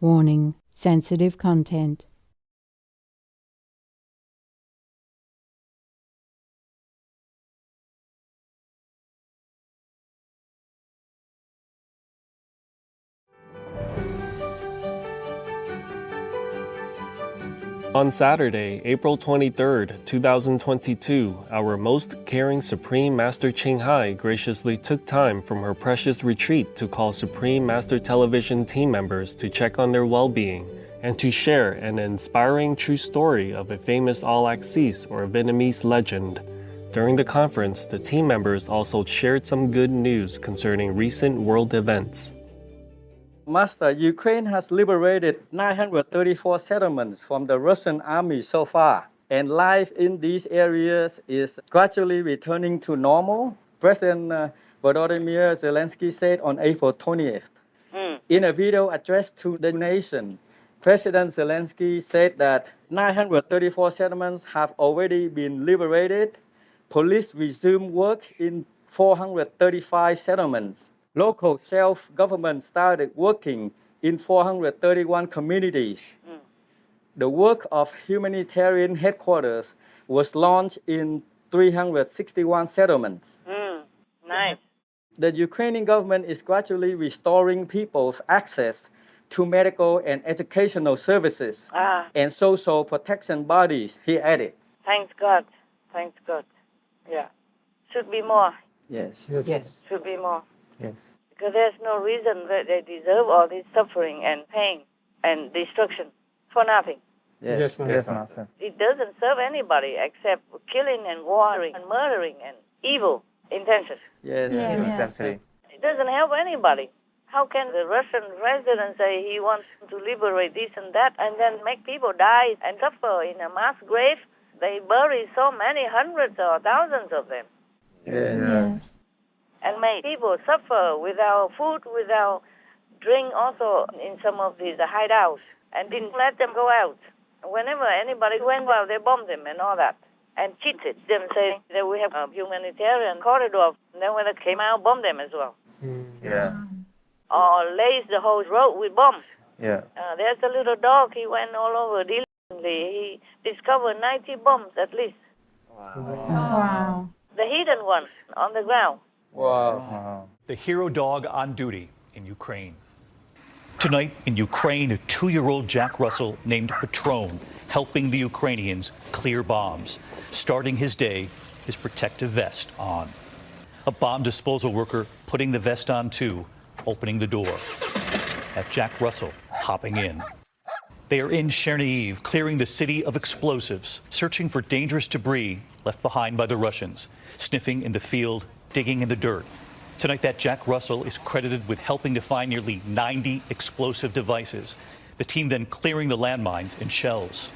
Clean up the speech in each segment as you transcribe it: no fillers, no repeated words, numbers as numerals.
Warning: sensitive content. On Saturday, April 23rd, 2022, our most caring Supreme Master Ching Hai graciously took time from her precious retreat to call Supreme Master Television team members to check on their well-being and to share an inspiring true story of a famous All-Axis or Vietnamese legend. During the conference, the team members also shared some good news concerning recent world events. Master, Ukraine has liberated 934 settlements from the Russian army so far, and life in these areas is gradually returning to normal, President Volodymyr Zelensky said on April 20th. In a video addressed to the nation, President Zelensky said that 934 settlements have already been liberated. Police resumed work in 435 settlements. Local self-government started working in 431 communities. The work of humanitarian headquarters was launched in 361 settlements. Nice. The Ukrainian government is gradually restoring people's access to medical and educational services and social protection bodies, he added. Thanks God. Thanks God. Yeah. Should be more. Yes. Should be more. Yes. Because there's no reason that they deserve all this suffering and pain and destruction for nothing. Yes, Master. It doesn't serve anybody except killing and warring and murdering and evil intentions. Yes. Exactly. It doesn't help anybody. How can the Russian president say he wants to liberate this and that and then make people die and suffer in a mass grave? They bury so many hundreds or thousands of them. Yes. And make people suffer without food, without drink also in some of these hideouts and didn't let them go out. Whenever anybody went out, they bombed them and all that and cheated them saying that we have a humanitarian corridor. And then when they came out, bombed them as well. Or laced the whole road with bombs. There's a little dog, he went all over diligently. He discovered 90 bombs at least. Wow. The hidden ones on the ground. Wow. The hero dog on duty in Ukraine. Tonight in Ukraine, a 2-year-old Jack Russell named Patron helping the Ukrainians clear bombs, starting his day, his protective vest on. A bomb disposal worker putting the vest on too, opening the door. At Jack Russell hopping in. They are in Chernihiv, clearing the city of explosives, searching for dangerous debris left behind by the Russians, sniffing in the field, digging in the dirt. Tonight, that Jack Russell is credited with helping to find nearly 90 explosive devices. The team then clearing the landmines and shells.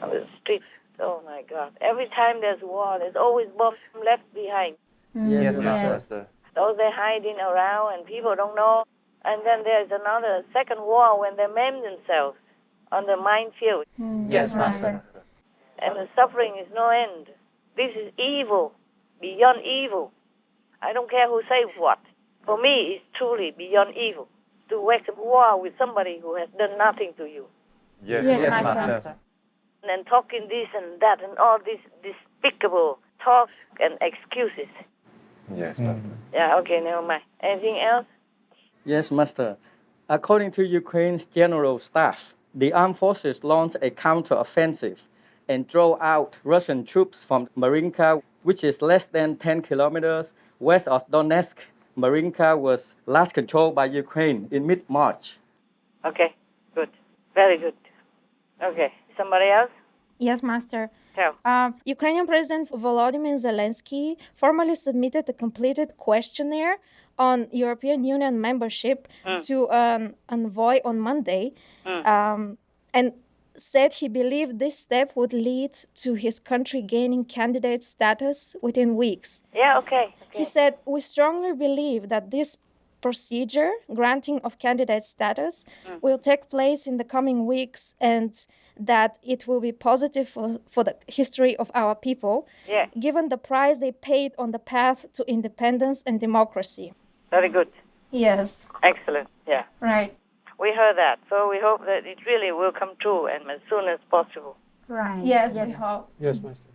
On the streets, oh my God. Every time there's war, there's always bombs left behind. Yes, Master. Those they're hiding around and people don't know. And then there's another second war when they maim themselves on the minefield. Yes, Master. And the suffering is no end. This is evil, beyond evil. I don't care who says what. For me, it's truly beyond evil to wage war with somebody who has done nothing to you. Yes, Master. And then talking this and that and all these despicable talks and excuses. Yes, Master. Yeah, okay, never mind. Anything else? Yes, Master. According to Ukraine's general staff, the armed forces launched a counter-offensive and drove out Russian troops from Marinka, which is less than 10 kilometers west of Donetsk. Marinka was last controlled by Ukraine in mid-March. Okay, good. Very good. Okay, somebody else? Yes, Master. Tell. Ukrainian President Volodymyr Zelensky formally submitted a completed questionnaire on European Union membership to an envoy on Monday, and said he believed this step would lead to his country gaining candidate status within weeks. Yeah, okay. He said, "We strongly believe that this procedure, granting of candidate status, will take place in the coming weeks and that it will be positive for the history of our people, given the price they paid on the path to independence and democracy." Very good. Yes. Excellent. Yeah. Right. We heard that, so we hope that it really will come true and as soon as possible. Right. Yes, we hope. Yes, Master.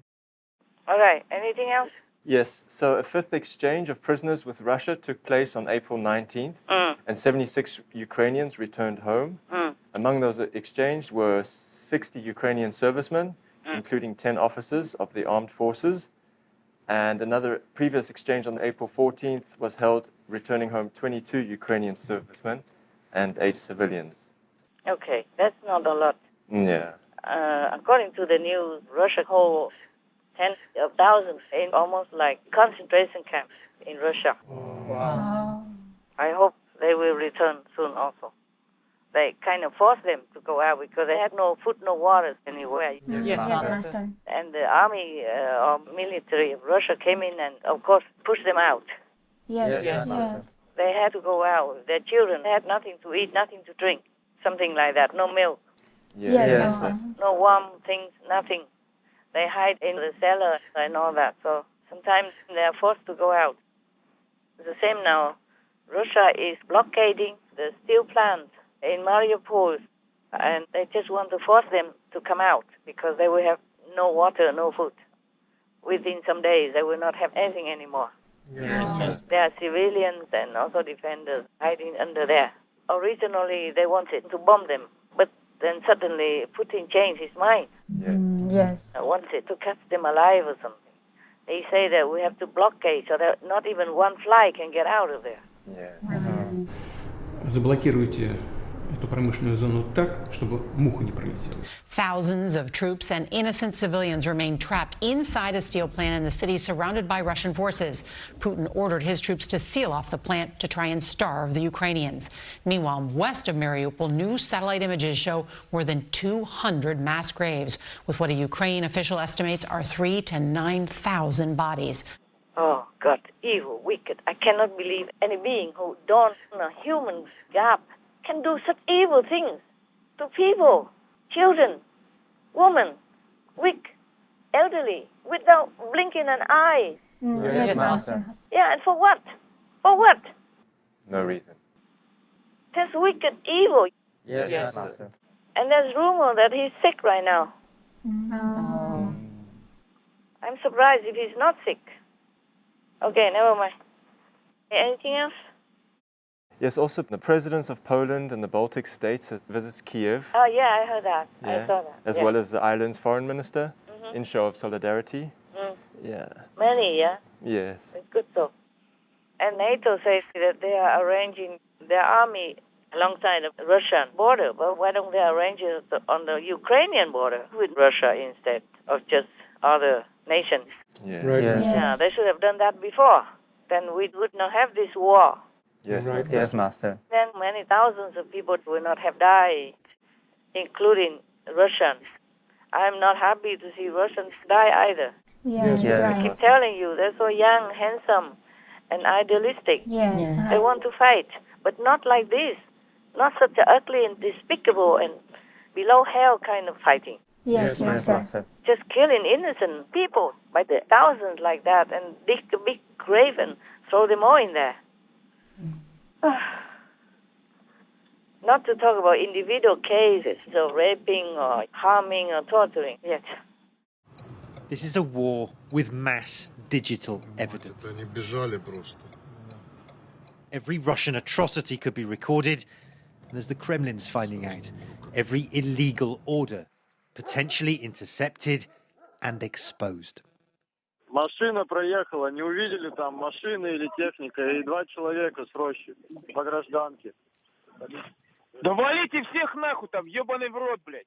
All right, anything else? Yes, so a fifth exchange of prisoners with Russia took place on April 19th, and 76 Ukrainians returned home. Among those exchanged were 60 Ukrainian servicemen, including 10 officers of the armed forces. And another previous exchange on April 14th was held, returning home 22 Ukrainian servicemen and 8 civilians. Okay, that's not a lot. Yeah. According to the news, Russia holds tens of thousands in almost like concentration camps in Russia. Wow. I hope they will return soon also. They kind of forced them to go out because they had no food, no water anywhere. Yes, Master. And the army or military of Russia came in and, of course, pushed them out. Yes, Yes, yes. They had to go out. Their children had nothing to eat, nothing to drink, something like that. No milk, Yes, Master. no warm things, nothing. They hide in the cellar and all that. So sometimes they are forced to go out. It's the same now. Russia is blockading the steel plant in Mariupol, and they just want to force them to come out because they will have no water, no food. Within some days, they will not have anything anymore. Yes. There are civilians and also defenders hiding under there. Originally, they wanted to bomb them, but then suddenly Putin changed his mind. Yes. Wanted to catch them alive or something. They say that we have to blockade so that not even one fly can get out of there. Заблокируйте эту промышленную зону так, чтобы муха не пролетела. Thousands of troops and innocent civilians remain trapped inside a steel plant in the city surrounded by Russian forces. Putin ordered his troops to seal off the plant to try and starve the Ukrainians. Meanwhile, west of Mariupol, new satellite images show more than 200 mass graves, with what a Ukrainian official estimates are 3,000 to 9,000 bodies. Oh, God, evil, wicked. I cannot believe any being who dons a human's garb can do such evil things to people, children, women, weak, elderly, without blinking an eye. Yes, Master. Yeah, and for what? For what? No reason. That's wicked evil. Yes, Master. And there's rumor that he's sick right now. Oh. I'm surprised if he's not sick. Okay, never mind. Anything else? Yes, also the presidents of Poland and the Baltic states visit Kiev. Oh, yeah, I heard that. I saw that. As yeah. well as the island's foreign minister, in show of solidarity. Yeah. Many, yeah? Yes. It's good so. And NATO says that they are arranging their army alongside the Russian border, but why don't they arrange it on the Ukrainian border with Russia instead of just other nations? Yeah. Right. Yes. Yeah, they should have done that before. Then we would not have this war. Yes. Right. Yes, Master. Then many thousands of people will not have died, including Russians. I'm not happy to see Russians die either. Yes. Yes. I keep telling you, they're so young, handsome, and idealistic. Yes. They want to fight, but not like this. Not such a ugly and despicable and below hell kind of fighting. Yes, Master. Just killing innocent people by the thousands like that and dig a big grave and throw them all in there. Not to talk about individual cases of raping or harming or torturing yet. This is a war with mass digital evidence. Every Russian atrocity could be recorded, and as the Kremlin's finding out, every illegal order potentially intercepted and exposed. Машина проехала, не увидели там машины или техника, и 2 человека с рощи по гражданке. Да валите всех нахуй там, ебаный в рот, блядь.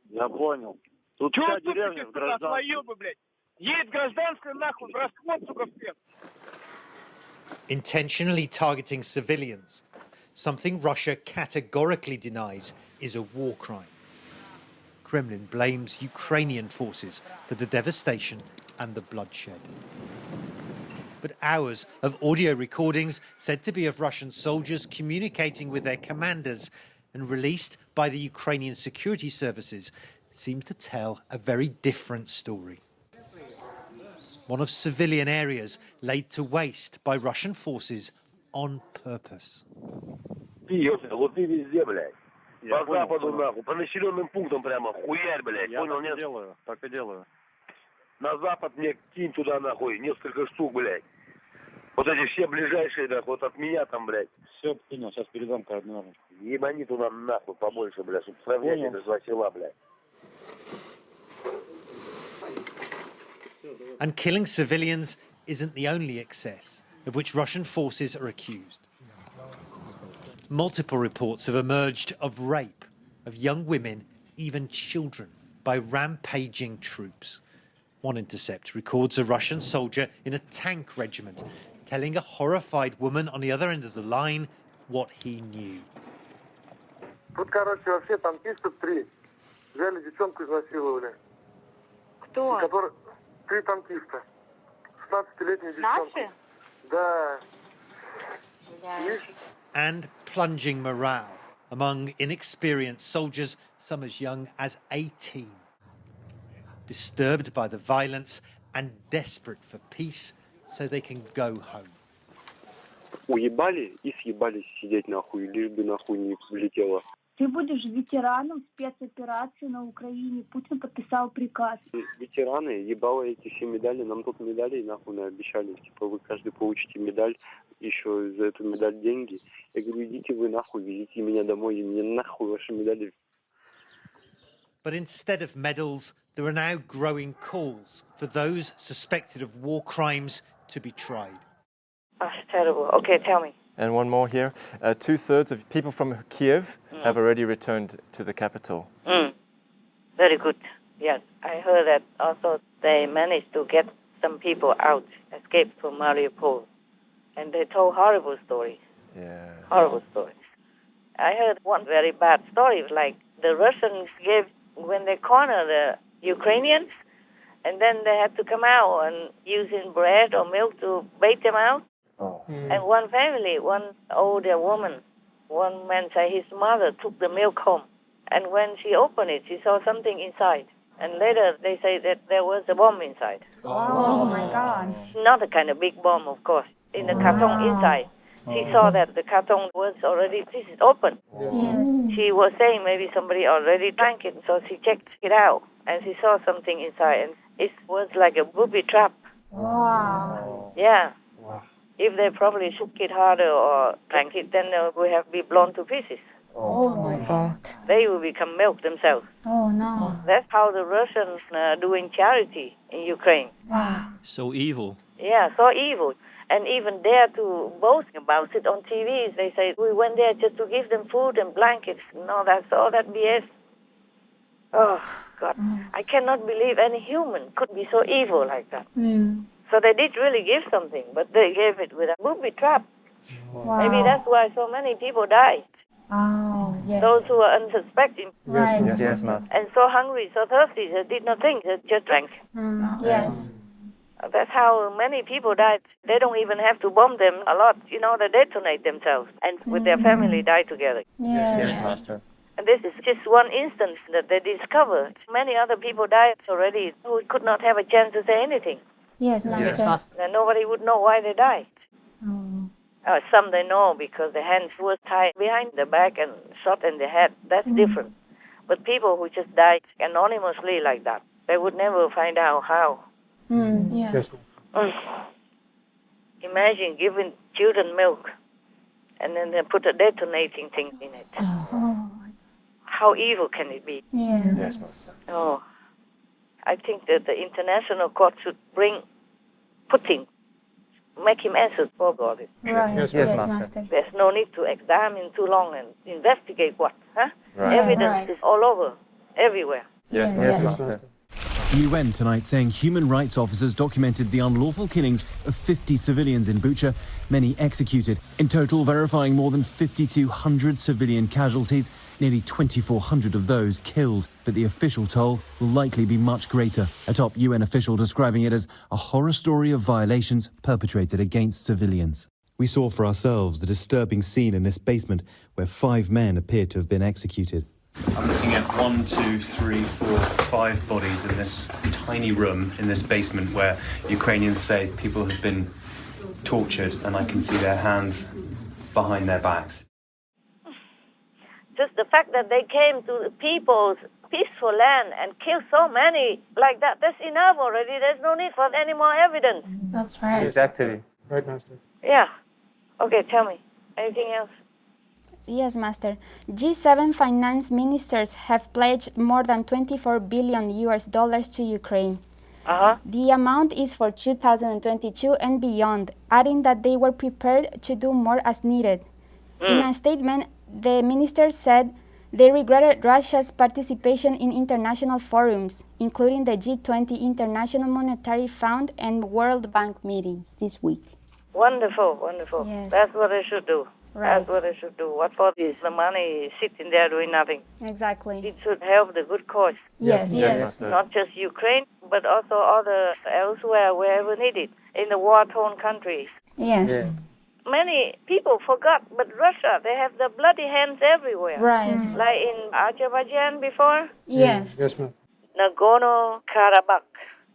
Я понял. Тут Чего вся деревня в гражданке. наебы, блядь? Едет гражданская нахуй, в расход, сука, всех. Intentionally targeting civilians, something Russia categorically denies is a war crime. Kremlin blames Ukrainian forces for the devastation and the bloodshed. But hours of audio recordings said to be of Russian soldiers communicating with their commanders and released by the Ukrainian security services seem to tell a very different story. One of civilian areas laid to waste by Russian forces on purpose. Вот ты везде, блядь. По западу, нахуй, по населенным пунктам прямо хуярь, блядь. Понял, нет? делаю, так и делаю. На запад мне кинь туда, нахуй, несколько штук, блядь. Вот эти все ближайшие, нахуй, вот от меня там, блядь. Все, понял, сейчас передам координаты. Ебани туда нахуй побольше, блядь, чтобы сравнять эти два села, блядь. And killing civilians isn't the only excess of which Russian forces are accused. Multiple reports have emerged of rape of young women, even children, by rampaging troops. One intercept records a Russian soldier in a tank regiment telling a horrified woman on the other end of the line what he knew. Тут, короче, вообще танкисты 3. Взяли девчонку, изнасиловали. Кто? 3 танкиста. 16-летнюю девчонку. Наши? Да. And plunging morale among inexperienced soldiers, some as young as 18. Disturbed by the violence and desperate for peace so they can go home. Уебали и съебались сидеть нахуй, лишь бы нахуй не влетело. Ты будешь ветераном спецоперации на Украине. Путин подписал приказ. Ветераны, ебало эти все медали, нам тут медали нахуй обещали. Типа вы каждый получите медаль, еще за эту медаль деньги. Я говорю, идите вы нахуй, везите меня домой, и мне нахуй ваши медали. But instead of medals, there are now growing calls for those suspected of war crimes to be tried. Oh, it's terrible. Okay, tell me. And one more here. 2/3 of people from Kiev have already returned to the capital. Very good. Yes, I heard that also they managed to get some people out, escaped from Mariupol. And they told horrible stories. Yeah. Horrible stories. I heard one very bad story, like the Russians gave, when they corner the Ukrainians, and then they had to come out and using bread or milk to bait them out. Oh. And one family, one older woman, one man said his mother took the milk home. And when she opened it, she saw something inside. And later they say that there was a bomb inside. Oh my God. Not a kind of big bomb, of course. In the carton inside. She saw that the carton was already, this is open. Yes. She was saying maybe somebody already drank it, so she checked it out. And she saw something inside. And it was like a booby trap. Wow. Yeah. If they probably shook it harder or drank it, then they would have been blown to pieces. Oh my God. They will become milk themselves. Oh no. That's how the Russians are doing charity in Ukraine. Wow. So evil. Yeah, so evil. And even dare to boast about it on TV. They say, we went there just to give them food and blankets. No, that's all that BS. Oh, God. I cannot believe any human could be so evil like that. So they did really give something, but they gave it with a booby trap. Wow. Maybe that's why so many people died. Oh, yes. Those who are unsuspecting. Right. Yes, master. And so hungry, so thirsty, they did not think, they just drank. Yes. That's how many people died. They don't even have to bomb them a lot. You know, they detonate themselves and with their family die together. Yes. master. And this is just one instance that they discovered. Many other people died already who could not have a chance to say anything. Yes, master. And nobody would know why they died. Oh. Some they know because the hands were tied behind the back and shot in the head. That's different. But people who just died anonymously like that, they would never find out how. Yes. Imagine giving children milk and then they put a detonating thing in it. Oh. How evil can it be? Yes. master. Oh, I think that the international court should bring Putin, make him answer for all this. Right. Yes, master. There's no need to examine too long and investigate what, huh? Right. Evidence is all over, everywhere. Yes, Yes. master. UN tonight saying human rights officers documented the unlawful killings of 50 civilians in Bucha, many executed. In total, verifying more than 5,200 civilian casualties, nearly 2,400 of those killed. But the official toll will likely be much greater. A top UN official describing it as a horror story of violations perpetrated against civilians. We saw for ourselves the disturbing scene in this basement where 5 men appeared to have been executed. I'm looking at 1, 2, 3, 4, 5 bodies in this tiny room in this basement where Ukrainians say people have been tortured, and I can see their hands behind their backs. Just the fact that they came to the people's peaceful land and killed so many like that, that's enough already. There's no need for any more evidence. That's right. Exactly. Right, Master. Yeah. Okay, tell me. Anything else? Yes, Master. G7 finance ministers have pledged more than 24 billion US dollars to Ukraine. The amount is for 2022 and beyond, adding that they were prepared to do more as needed. In a statement, the ministers said they regretted Russia's participation in international forums, including the G20 International Monetary Fund and World Bank meetings this week. Wonderful, wonderful. Yes. That's what they should do. Right. That's what they should do. What for is the money sitting there doing nothing? Exactly. It should help the good cause. Yes. Yes. Not just Ukraine, but also other elsewhere, wherever needed, in the war-torn countries. Yes. Yeah. Many people forgot, but Russia, they have the bloody hands everywhere. Right. Like in Azerbaijan before, Yes. Yes, Master. Nagorno-Karabakh,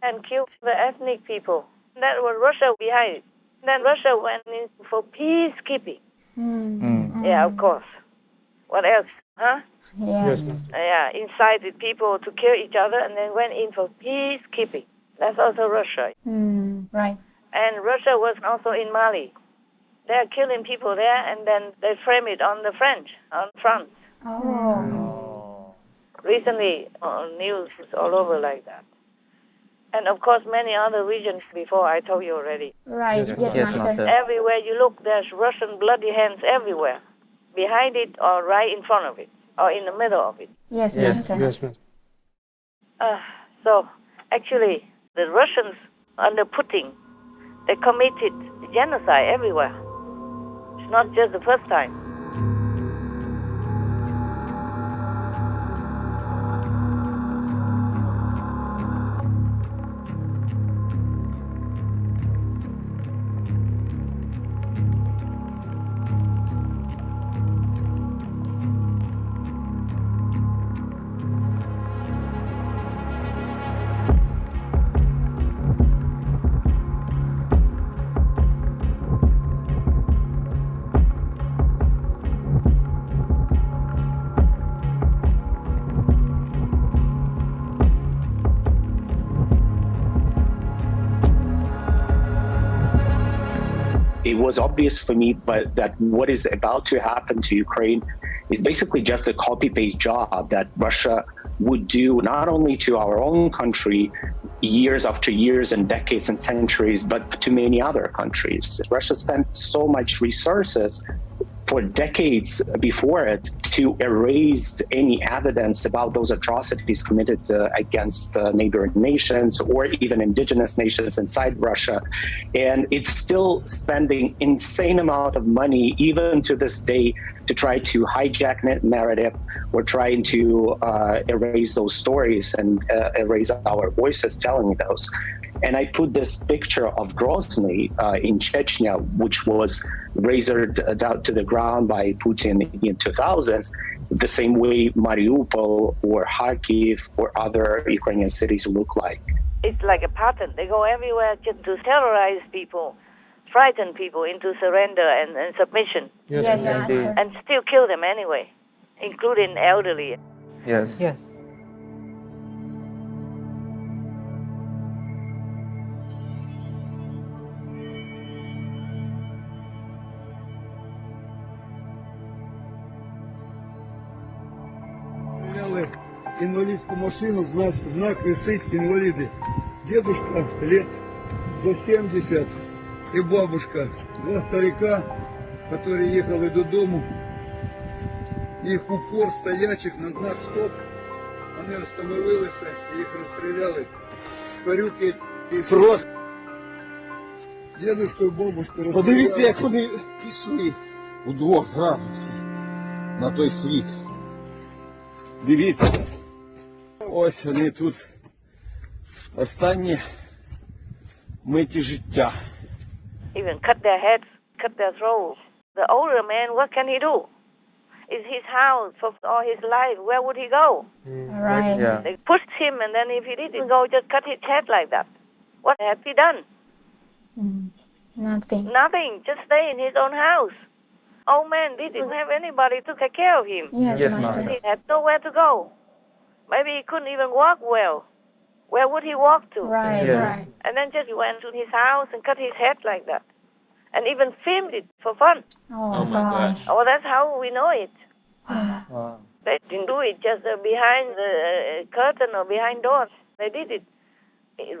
and killed the ethnic people. That was Russia behind it. Then Russia went in for peacekeeping. Yeah, of course. What else? Huh? Yes, Master. Yeah, incited people to kill each other and then went in for peacekeeping. That's also Russia. Right. And Russia was also in Mali. They're killing people there and then they frame it on the French, on France. Oh. Recently, on news is all over like that. And of course, many other regions before I told you already. Right. Yes, Yes, Master. Everywhere you look, there's Russian bloody hands everywhere. Behind it or right in front of it or in the middle of it. Yes, Yes, Master. yes, Master. So, actually, the Russians under Putin, they committed genocide everywhere. It's not just the first time. It was obvious for me, but that what is about to happen to Ukraine is basically just a copy-paste job that Russia would do not only to our own country years after years and decades and centuries, but to many other countries. Russia spent so much resources for decades before it to erase any evidence about those atrocities committed against neighboring nations or even indigenous nations inside Russia. And it's still spending insane amount of money, even to this day, to try to hijack narrative or trying to erase those stories and erase our voices telling those. And I put this picture of Grozny in Chechnya, which was razored down to the ground by Putin in 2000s, the same way Mariupol or Kharkiv or other Ukrainian cities look like. It's like a pattern. They go everywhere just to terrorize people, frighten people into surrender and submission. Yes, Yes, yes, yes. And still kill them anyway, including elderly. yes. Yes. Инвалидскую машину, знак висит, инвалиды. Дедушка лет за 70 и бабушка. Два старика, которые ехали додому. Їх упор стоячих на знак стоп. Вони остановилися, їх розстріляли. Парюки і Просто. Дедушка і бабушка розстріляли. Подивіться, як вони пішли. Удвох зразу всі. На той світ. Дивіться. Ось вони тут. Останні миті життя. Even cut their heads, cut their throats. The older man, what can he do? It's his house for all his life. Where would he go? Right. Yeah. They pushed him, and then if he didn't go, just cut his head like that. What had he done? Nothing. Nothing. Just stay in his own house. Old man didn't have anybody to take care of him. Yes, Master. He had nowhere to go. Maybe he couldn't even walk well. Where would he walk to? Right, right. And then just went to his house and cut his head like that. And even filmed it for fun. Oh, gosh. Oh, that's how we know it. They didn't do it just behind the curtain or behind doors. They did it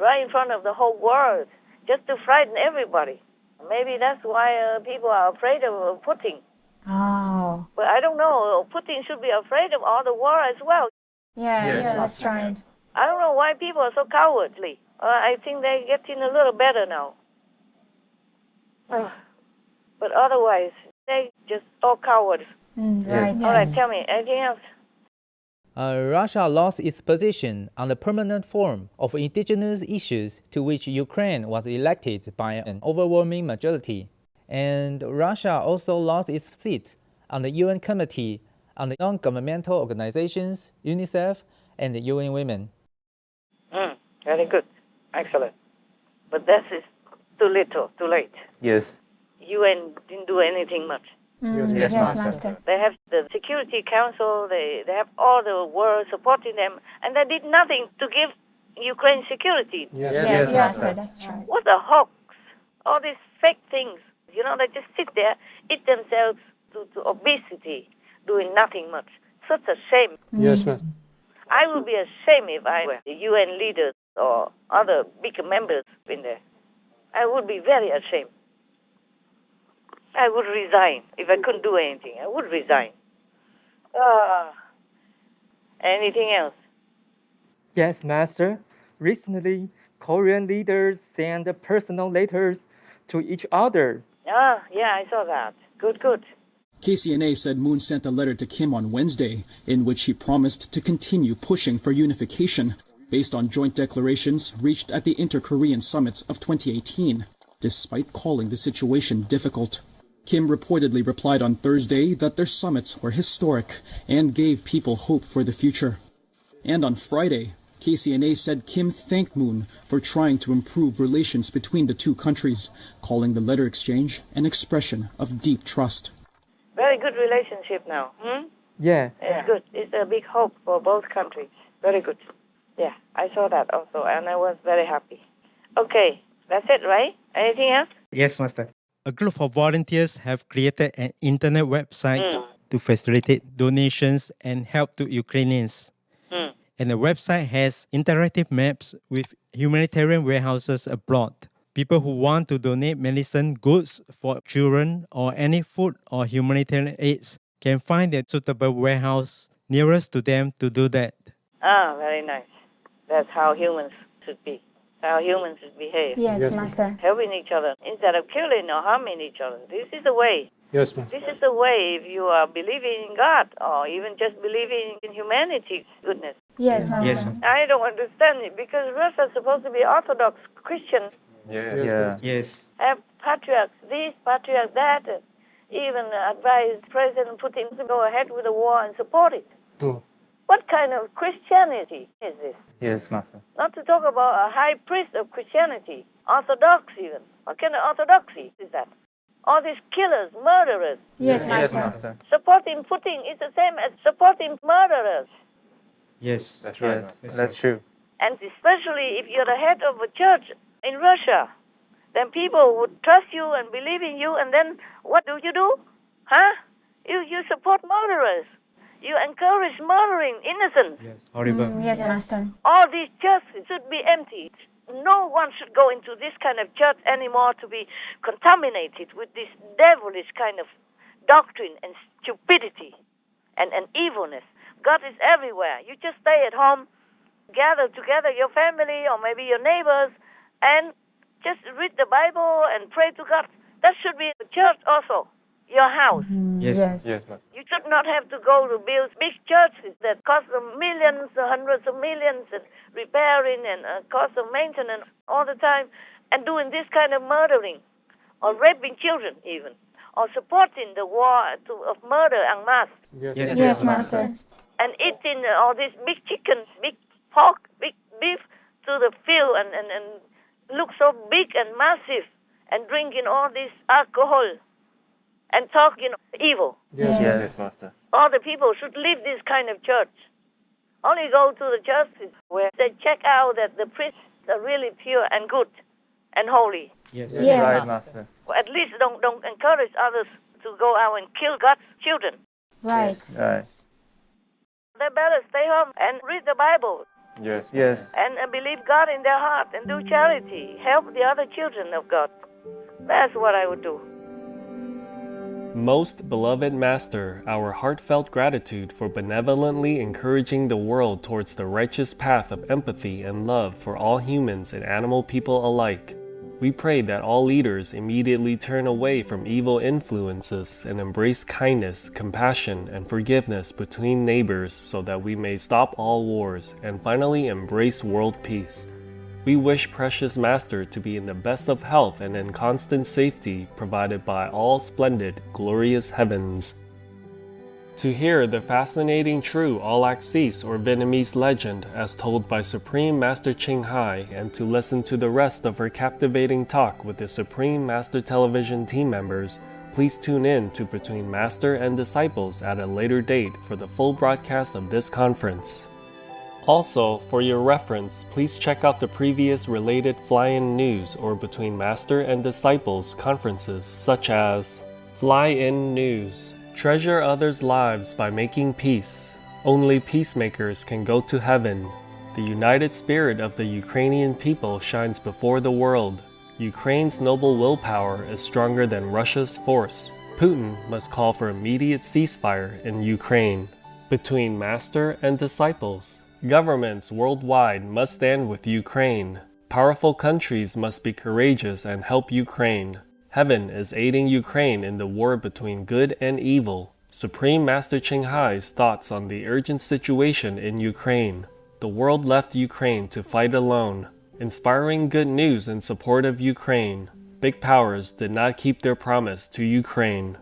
right in front of the whole world, just to frighten everybody. Maybe that's why people are afraid of Putin. Oh. But I don't know. Putin should be afraid of all the world as well. Yeah, that's right. I don't know why people are so cowardly. I think they're getting a little better now. But otherwise, they just all cowards. Right. All right, tell me, anything else? Russia lost its position on the permanent forum of indigenous issues to which Ukraine was elected by an overwhelming majority. And Russia also lost its seat on the UN Committee on the Non-Governmental Organizations, UNICEF, and the UN Women. Very good. Excellent. But that is too little, too late. Yes. UN didn't do anything much. Yes, Master. They have the Security Council, they have all the world supporting them, and they did nothing to give Ukraine security. Yes, Master. That's right. What a hoax. All these fake things. You know, they just sit there, eat themselves to obesity, doing nothing much. Such a shame. Yes, Master. I would be ashamed if I were the UN leaders or other big members in there. I would be very ashamed. I would resign. If I couldn't do anything, I would resign. Anything else? Yes, Master. Recently, Korean leaders sent personal letters to each other. Yeah, I saw that. Good. KCNA said Moon sent a letter to Kim on Wednesday in which he promised to continue pushing for unification based on joint declarations reached at the Inter-Korean summits of 2018, despite calling the situation difficult. Kim reportedly replied on Thursday that their summits were historic and gave people hope for the future. And on Friday, KCNA said Kim thanked Moon for trying to improve relations between the two countries, calling the letter exchange an expression of deep trust. Very good relationship now. Yeah. It's good. It's a big hope for both countries. Very good. Yeah, I saw that also, and I was very happy. Okay, that's it, right? Anything else? Yes, Master. A group of volunteers have created an internet website to facilitate donations and help to Ukrainians. And the website has interactive maps with humanitarian warehouses abroad. People who want to donate medicine, goods for children, or any food or humanitarian aids can find a suitable warehouse nearest to them to do that. Very nice. That's how humans should be. How humans should behave. Yes, Master. Helping each other instead of killing or harming each other. This is the way. Yes, Master. This is the way if you are believing in God or even just believing in humanity's goodness. Yes, Master. Yes, Master. I don't understand it because Russia is supposed to be Orthodox Christian. Yes. Have patriarchs this, patriarch that, even advise President Putin to go ahead with the war and support it. What kind of Christianity is this? Yes, Master. Not to talk about a high priest of Christianity, Orthodox even. What kind of orthodoxy is that? All these killers, murderers. Yes, Yes, Master. Master. Supporting Putin is the same as supporting murderers. Yes. That's right. Yes, that's true. And especially if you're the head of a church in Russia, then people would trust you and believe in you, and then what do? Huh? You support murderers. You encourage murdering innocents. Yes. Horrible. Yes, Master. All these churches should be emptied. No one should go into this kind of church anymore to be contaminated with this devilish kind of doctrine and stupidity and evilness. God is everywhere. You just stay at home, gather together your family or maybe your neighbors, and just read the Bible and pray to God. That should be the church also, your house. Yes. Yes, Master. You should not have to go to build big churches that cost them millions, hundreds of millions, and repairing and cost of maintenance all the time, and doing this kind of murdering, or raping children even, or supporting the war of murder en masse. Yes, Master. And eating all this big chicken, big pork, big beef to the field and look so big and massive, and drinking all this alcohol and talk, evil. Yes, yes, Master. All the people should leave this kind of church. Only go to the churches where they check out that the priests are really pure and good and holy. Yes, Yes. right, Master. At least don't encourage others to go out and kill God's children. Right. Right. They better stay home and read the Bible Yes. Yes. and believe God in their heart and do charity. Help the other children of God. That's what I would do. Most beloved Master, our heartfelt gratitude for benevolently encouraging the world towards the righteous path of empathy and love for all humans and animal people alike. We pray that all leaders immediately turn away from evil influences and embrace kindness, compassion, and forgiveness between neighbors so that we may stop all wars and finally embrace world peace. We wish Precious Master to be in the best of health and in constant safety provided by all splendid, glorious heavens. To hear the fascinating true All-Access or Vietnamese legend as told by Supreme Master Ching Hai and to listen to the rest of her captivating talk with the Supreme Master Television team members, please tune in to Between Master and Disciples at a later date for the full broadcast of this conference. Also, for your reference, please check out the previous related Fly-In News or Between Master and Disciples conferences such as Fly-In News, Treasure Others' Lives by Making Peace, Only Peacemakers Can Go to Heaven, The United Spirit of the Ukrainian People Shines Before the World, Ukraine's Noble Willpower is Stronger Than Russia's Force, Putin Must Call for Immediate Ceasefire in Ukraine, Between Master and Disciples, Governments worldwide must stand with Ukraine. Powerful countries must be courageous and help Ukraine. Heaven is aiding Ukraine in the war between good and evil. Supreme Master Ching Hai's thoughts on the urgent situation in Ukraine. The world left Ukraine to fight alone. Inspiring good news in support of Ukraine. Big powers did not keep their promise to Ukraine.